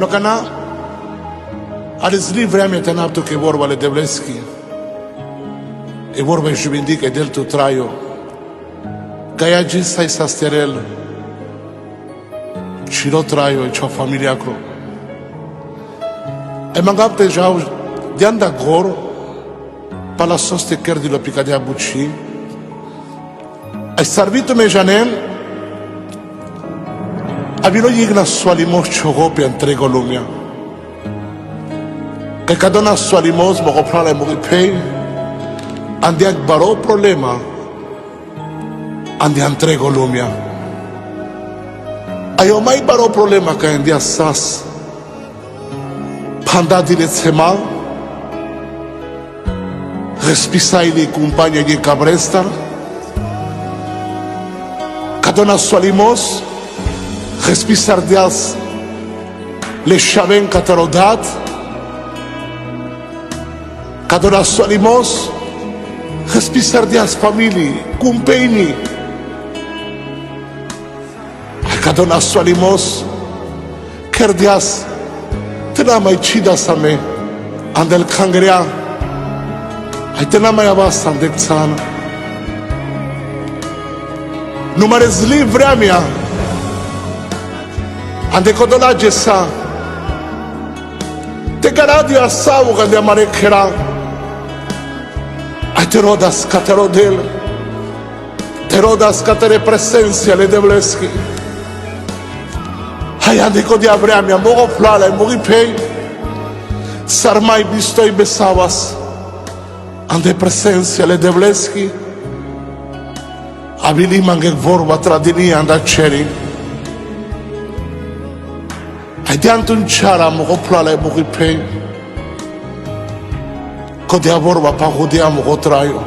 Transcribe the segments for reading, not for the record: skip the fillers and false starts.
Locana, ales livre mi tenapto che vorba le Devleschi e vorba e juvendica del tu traio. Gaia gista e sasterel, cilo traio e ciò familiaco. E mangapte già di anda goro, pala soste ker di lo picadia bucci. E servito me janem, abilo yigna sualimos chogopi entrego lumia. Que cadona sualimos mo comprare mo pay, andi ak baro problema, andi entrego lumia. Ayo mai baro problema ka andi asas, panda dire sema, respisai di compagna di cabrestar, cadona sualimos, respisar dias le chaven catarodat cadona sualimos respisar dias famili cumpeni cadona sualimos ker dias tena mai chida same andel kangrea ai tena mai abas andek sana numeres livre amia ande kodola jessa te garadio asau gande amare khera ai terodas katerodel terodas katere presencia le devleski ai ande kodi abrami amogo flala mogi pei sarmai bistoi besavas ande presencia le devleski abili mange vorba tradini anda cheri Diantun chara mo plala mo pay ko dia vorba pa judia mo traio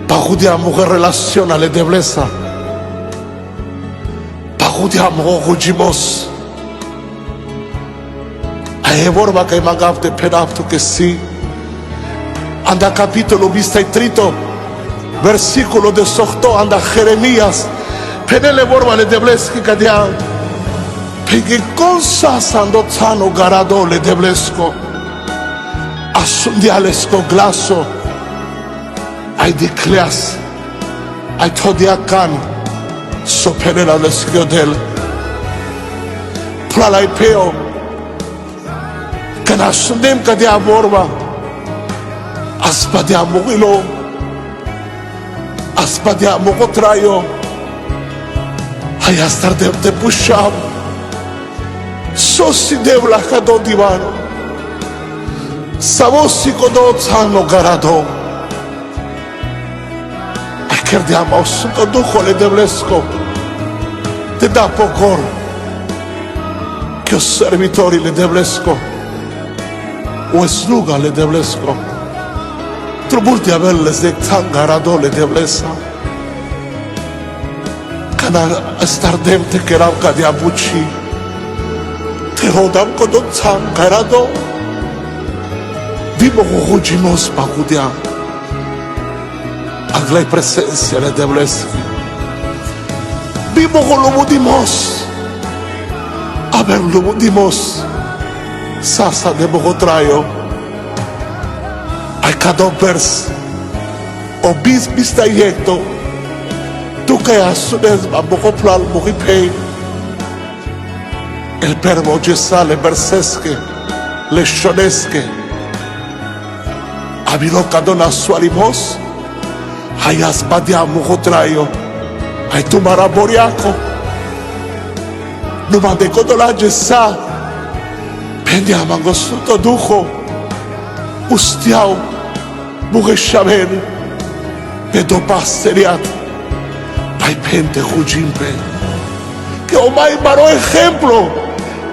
pa judia mo relación ale deblesa pa judia mo jujimos ai vorba kai magafte pedafto che si anda capitolo vista e trito versículo de sohto anda Jeremías penele vorba le debleski kadia Perché cosa sando tano garado le deblesco assundialesco glasso ai decleas ai todiacan soperela le schiodel pralai peo che nascondem che dia vorba aspadiamo ilo aspadiamo cotraio ai astar de pusham Sossi devla cado divano, savossi codo zano garado. E crediamo sotto duco le devlesco, te da pocor, che os servitori le devlesco, o sluga le devlesco, trubulti avelles de tan garado le devlesa, cana stardemte che rauca di abucci. Te rodam kodon tsam garado Vimo jujimos pagudia Aglai presencia le devleski Vimo golomudimos Aber lumudimos Sasa de bogotrayo Ai cadopers Obis bistayecto Tu que asunes ma bogoplal mogipei El pervo gesa le bersesche, le shonesche. Abilo cadona sualimos, hayas badiamo gotraio, hay tu maraboriaco. Numa de codola gesa, pendiamo angostuto dujo, ustiao, bugeshaben, pedo pasteriat, hay pente jujimpe. Que o mai baro ejemplo.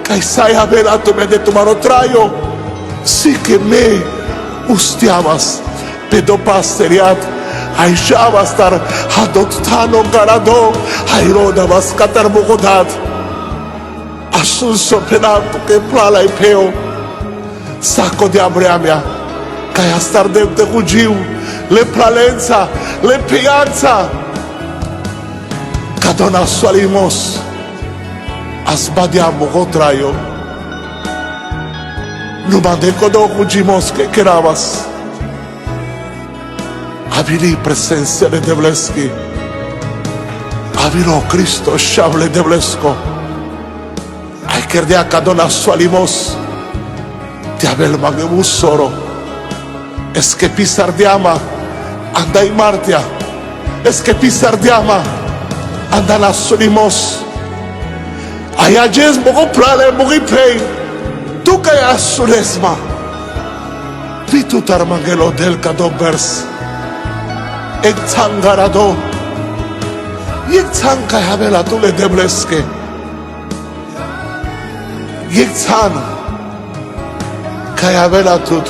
Caisai averato me de tomaro traio, si que me ustiabas, pedo pasteriat, ai java star adoptano garado, ai rodavas catar bogodat, asunso penato que plala e peo, saco de abreamia, caia star de jugiu, le plalenza, le pianza, cadona sualimos, Asbadiamo contraio. Nu mande codo fugimos que querabas. Avili presencia de Devleski. Avilo Cristo Shable Devlesko. Ai credea ca dona sualimos. Te avel magemus soro. Esque pisardiama. Andai martia. Esque pisardiama. Andana solimos. Aia jes mogo plale mogi pei. Tu ca ia suresma. Vitu tarmangelo del cadobers. Ek tangarado. Yek tanka habela tu le debleske. Yek tan. Ca habela tut.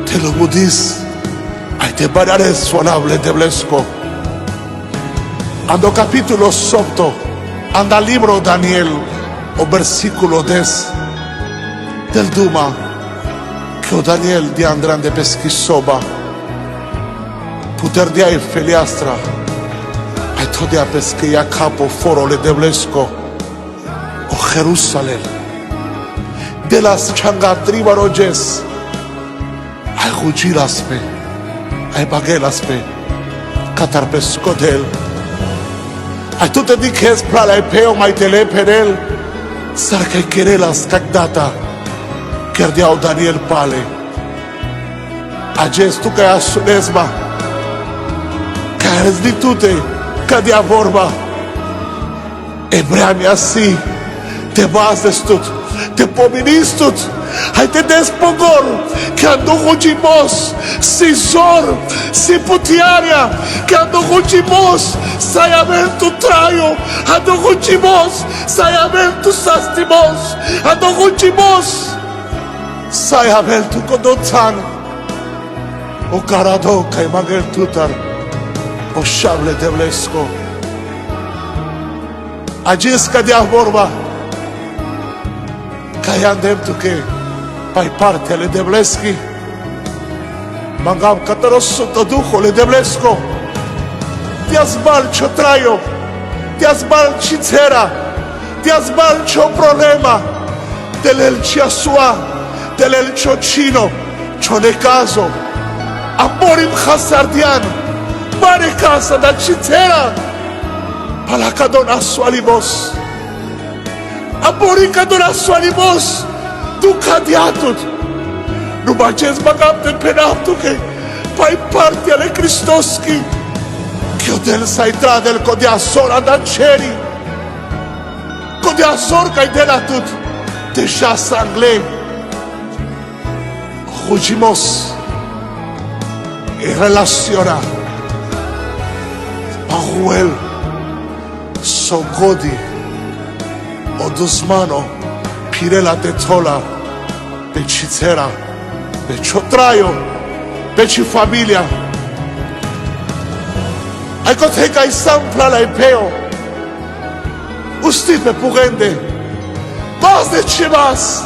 Te lo budis. Ai te barare suonable deblesco. Ando capítulo 8. Anda libro Daniel. O versículo 10. Del Duma. Che o Daniel di andran de peschisoba. Puter dia e feliastra. Ai todia pescheia capo foro le deblesco. O Jerusalem. De las changa tribaroges. Ai hugilaspe. Ai bagelaspe. Catarpesco del. Ai tu te dices prala e peo mai tele perel. Sarca e querelas cagdata. Kerdiau Daniel pale. Ages tu ca asunesma. Care di tute, ca dia vorba. Ebreami assim, te bazes tut, te pominis tut, hai te despogor, que ando rugimos, si zor, si putiaria, que ando rugimos, sai aberto traio, ando rugimos, sai aberto sastimos, ando rugimos, sai aberto codotan, o carado, ca imagel tutar. O Shable Devlesko. Ages ca dia vorba. Ca andem tu che pai parte le Devleski. Mangam catarossuto duho le Devlesko. Ti sbalcio traio. Ti sbalci zera. Ti sbalcio problema. Dell'elcia sua. Dell'elcio cino. Ciò ne caso. Amorim Hasardian. Mare casa da citera. Palacadona sualimos. Aboricadona sualimos. Tu cadiatut. Nu mages magam de penaptu che pai parte ale Cristoski. Che del saitra del codiasor adanceri. Codiasor ca idela tut. Deja sangle. Rugimos. E relaciona. Pahuel, Sogodi, Odusmano, Pirela de Tola, Becitera, Beciotraio, Beci Familia. Ai coteca i sampla la epeo. Ustipe purende. Mas de chimas.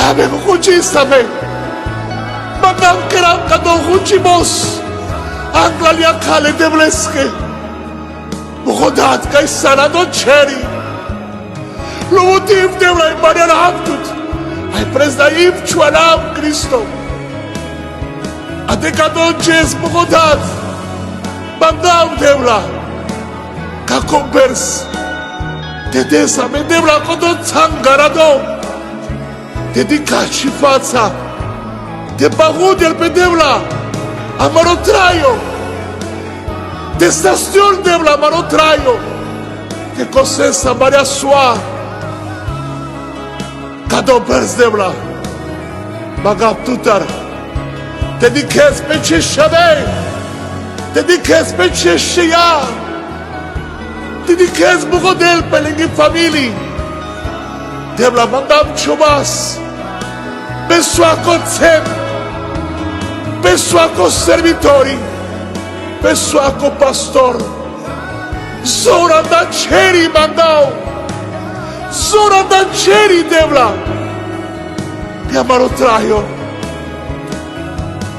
Avem hugista me. Magam keram kado hugimos. Anglalia cale Devleske. Bogodat ca sanado ceri. Lo motiv devla i mariana aptut. Ai pres da ipciu anam Cristo. Adecado ges Bogodat. Mandam devla. Ca convers. Te desa me devla codo zangarado. Te dicaci fața. Te bagudel pe devla. Amarotraio. Te stațion devla amarotraio. Te cosesa Maria sua. Cado pers devla. Magap tutar. Te diches pe ce șavei. Te diches pe ce șia. Te diches bugodel pe lângă familii. Devla mandam ciobas. Pe soaco țem. Pe soaco servitori. Pe soaco pastor. Zora da ceri mandau. Zora da ceri devla. Pe amarotraio.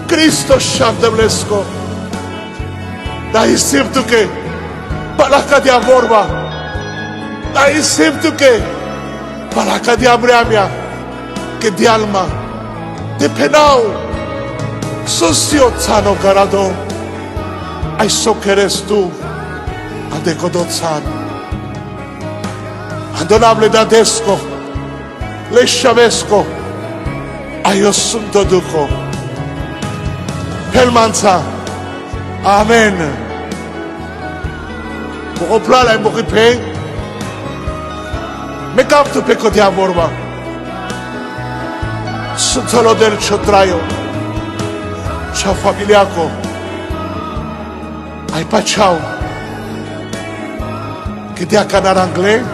Cristo Shavdevlesko. Da isim tu che. Palaca de vorba. Ai sempre che Paraca di Abramia, che di alma, de penau, sosio zano garado, ai so che eres tu, adecodozzan. Adonable dadesco, le sciavesco, aio sunto duco. Pelmanza, amen. Mocoplala e mochipe, me capto peco di amorma. Sotolo del ciotraio, ciao familiaco, ai pacciao, che ti acanarangle,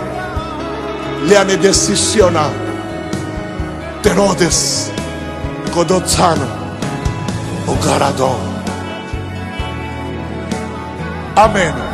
le ane decisiona, terodes, codozzano, o garado. Amen.